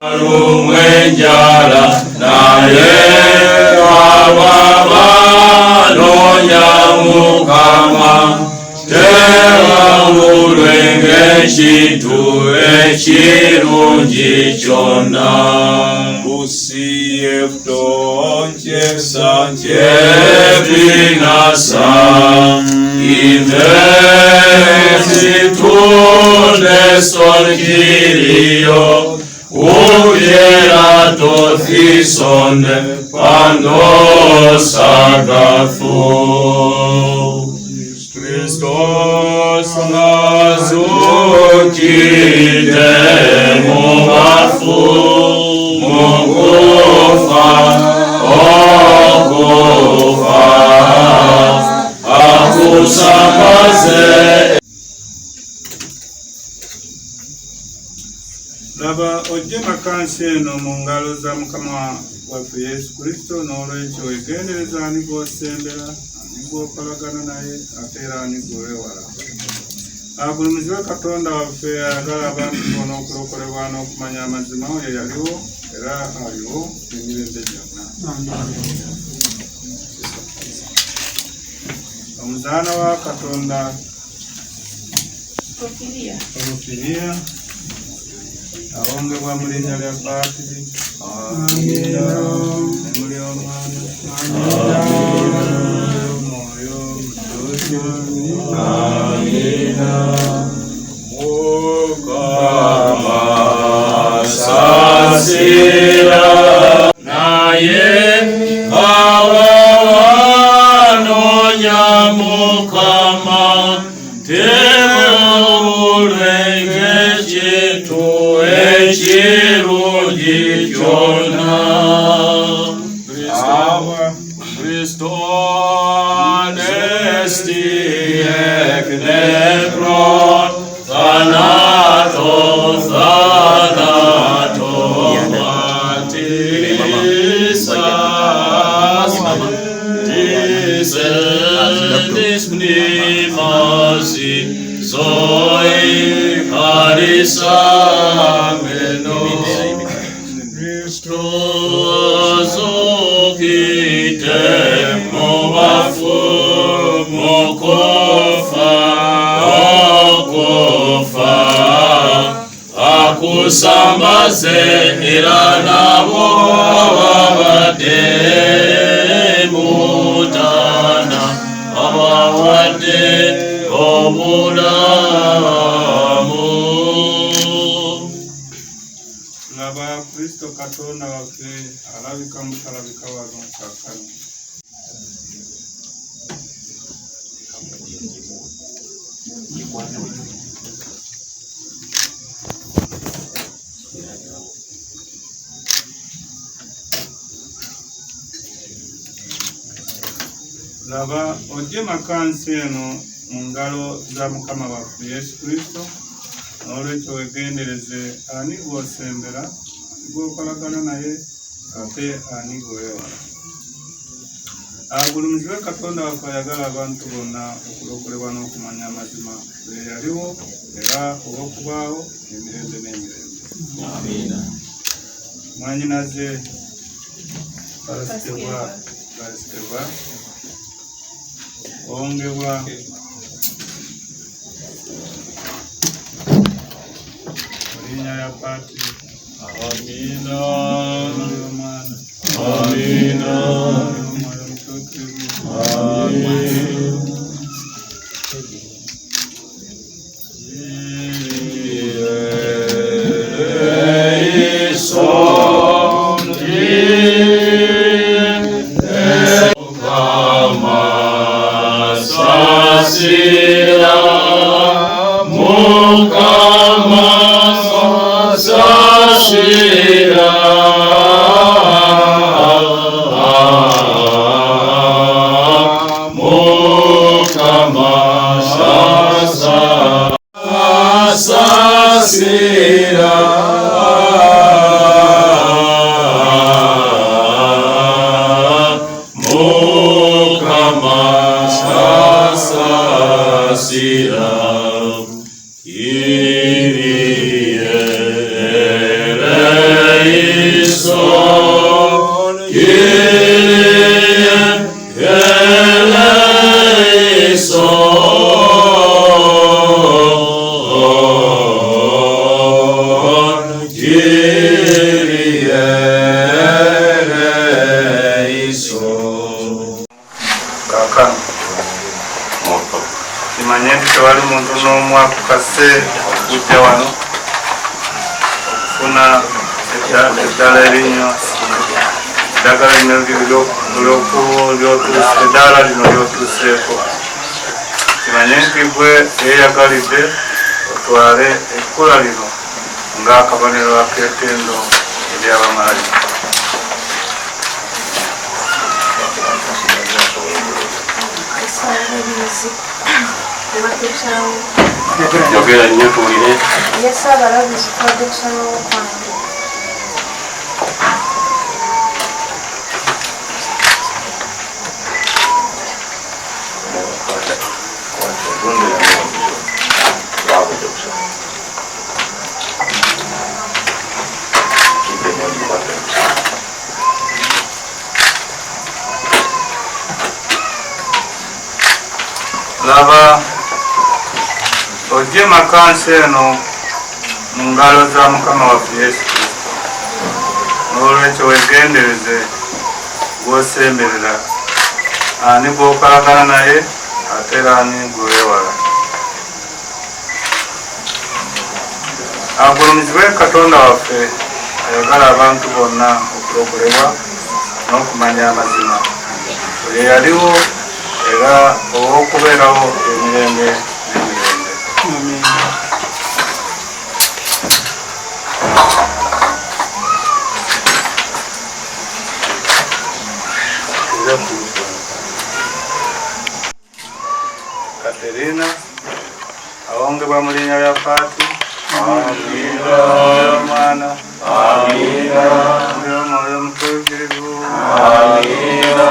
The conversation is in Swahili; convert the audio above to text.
Rumwenjala naye ababanonya Mukama tebawulwenga ekintu ekirungi kyonna busiyefutonkyesa kyebinasa ivezitunde solkiriyo Uviera tofisonde panosagafu Christos nazukite mubafu mukufa okufa akusambaze Laba ojje makansi eno mu ngalo za Mukama waffe Yesu Kristo n'olwekyo wegendereza ani gw'osembera ani gw'okolagana naye ate era ani gw'owewala. Agulumizibwe Katonda waffe ayagala abantu bonna okulokolebwa n'okumanya amazima oyo yaliwo era aliwo emirembe gyonna. Omuzaana wa Katonda Porofiriya awongebwa mu linnya lya Paatiri. Amina. Emuli Omwana. Amina. Omwoyo Mutuufu. Amina. Mukama saasira naye ababanonya Mukama tebawulwenga ekintu ekirungi kyonna. Kristo anesti eknekron thanato tisendis mnimasi Zoe Harisameno Christos okite mubafu mukufa okufa akusambaze era nabo ababadde mutana ababadde obulamu. Laba Kristo Katonda waffe alabika mutalabika wano kaakano. Laba ojje makansi eno mu ngalo za Mukama waffe Yesu Kristo n'olwekyo wegendereze ani gw'osembera ani gw'okolagana naye ate ani gw'owewala. Agulumizibwe Katonda waffe ayagala abantu bonna okulokolebwa n'okumanya amazima bwe yaliwo era olw'okubaawo emirembe n'emirembe. Amina. Mwanyinaze basikebwa ongebwa linnya lya Paatiri. Amina. Omwana. Amina. Omwoyo Mutuufu. Amina. Mukama saasira Kakano kimanye nti tewali muntu n'omu akukase okujja wano okufuna eddala erinywa eddagala lino eddaala lino lyotuuseeko. Kimanye nti gwe yeeyagalidde otwale ekkula lino ng'akabonero ak'ettendo ery'abamalayika. Yogera nnyo tuwulire. Yesaabalamuzi twadde kusalawo kwange. Laba ojje makansi eno mu ngalo za Mukama waffe Yesu Kristo. N'olwekyo weegendereze gw'osemberera, ani gw'okolagana naye ate era ani gw'ewala. Agulumizibwe Katonda waffe ayagala abantu bonna okulokolebwa n'okumanya amazima. Oyo yaliwo era ow'okubeerawo emirembe n'emirembe. Katerina awongebwa mu linnya lya Paati. Amina. Omwana. Amina. Omwoyo omutuukirivu. Amina.